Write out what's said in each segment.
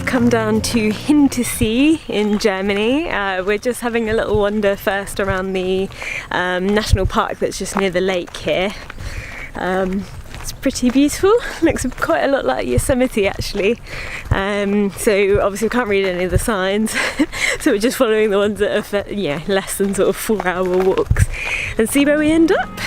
come down to Hintersee in Germany. We're just having a little wander first around the national park that's just near the lake here. It's pretty beautiful, looks quite a lot like Yosemite actually. So obviously we can't read any of the signs, so we're just following the ones that are less than sort of 4-hour walks and see where we end up.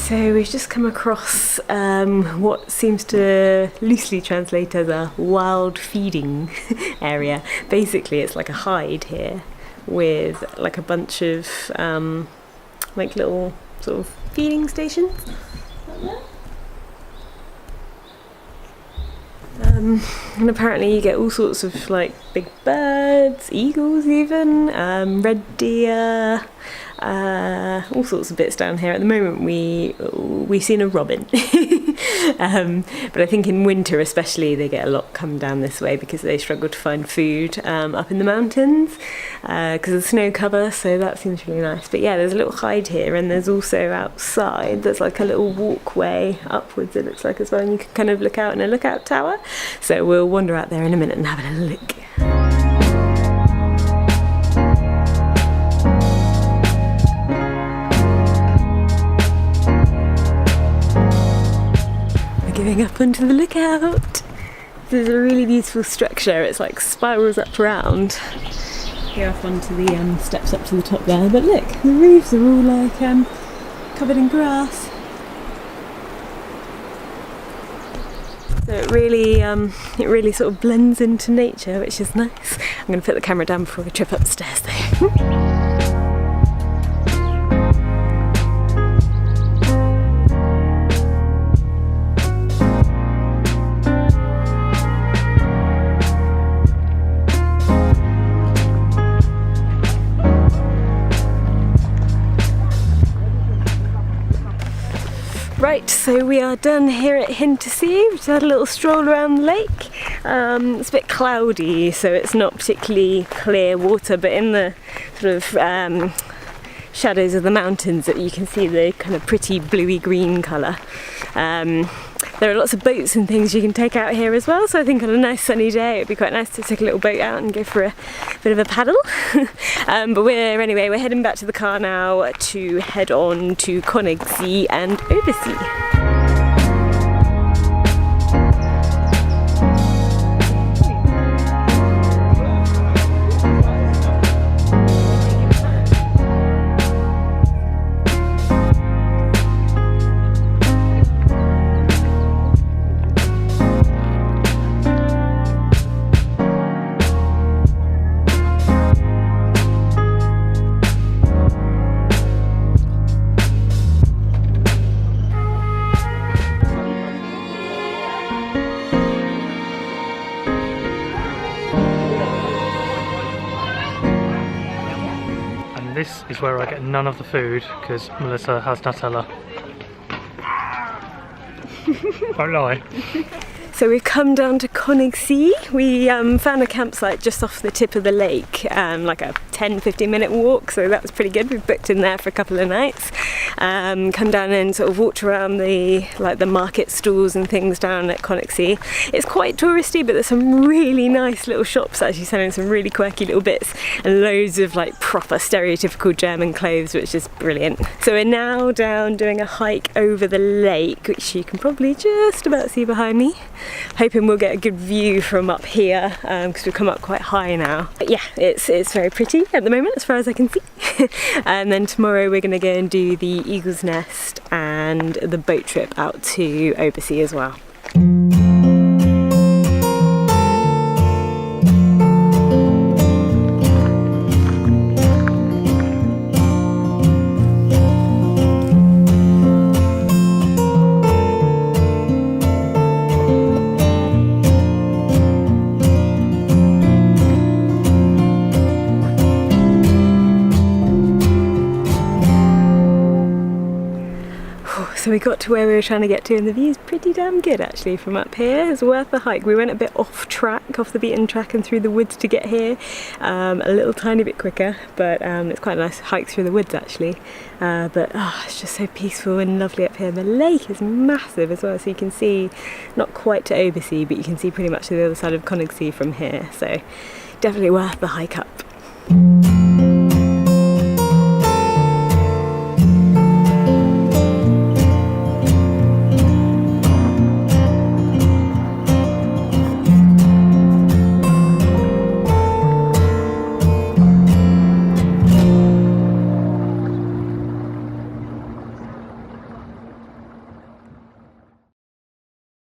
So we've just come across what seems to loosely translate as a wild feeding area. Basically it's like a hide here with like a bunch of like little sort of feeding stations. And apparently you get all sorts of like big birds, eagles even, red deer, all sorts of bits down here. At the moment we've seen a robin. But I think in winter especially they get a lot come down this way because they struggle to find food up in the mountains because of the snow cover, so that seems really nice. But yeah, there's a little hide here, and there's also outside there's like a little walkway upwards, it looks like, as well, and you can kind of look out in a lookout tower. So we'll wander out there in a minute and have a look. Going up onto the lookout. This is a really beautiful structure. It's like spirals up round. Go off onto the steps up to the top there. But look, the roofs are all like covered in grass. So it really sort of blends into nature, which is nice. I'm going to put the camera down before we trip upstairs though. Right, so we are done here at Hintersee. We've had a little stroll around the lake. It's a bit cloudy, so it's not particularly clear water, but in the sort of shadows of the mountains that you can see the kind of pretty bluey green colour. There are lots of boats and things you can take out here as well, so I think on a nice sunny day it'd be quite nice to take a little boat out and go for a bit of a paddle. But we're heading back to the car now to head on to Königssee and Obersee. This is where I get none of the food because Melissa has Nutella. Won't lie. So we've come down to Königssee. We found a campsite just off the tip of the lake, like a 10-15 minute walk, so that was pretty good. We've booked in there for a couple of nights. Come down and sort of walked around the market stalls and things down at Königssee. It's quite touristy, but there's some really nice little shops actually selling some really quirky little bits and loads of like proper stereotypical German clothes, which is brilliant. So we're now down doing a hike over the lake, which you can probably just about see behind me. Hoping we'll get a good view from up here because we've come up quite high now. But yeah, it's very pretty at the moment as far as I can see. And then tomorrow we're going to go and do the Eagle's Nest and the boat trip out to Obersee as well. So we got to where we were trying to get to, and the view's pretty damn good actually from up here. It's worth the hike. We went a bit off track, off the beaten track and through the woods to get here, a little tiny bit quicker, but it's quite a nice hike through the woods actually. It's just so peaceful and lovely up here. The lake is massive as well, so you can see, not quite to Oversea, but you can see pretty much to the other side of Coningsea from here, so definitely worth the hike up.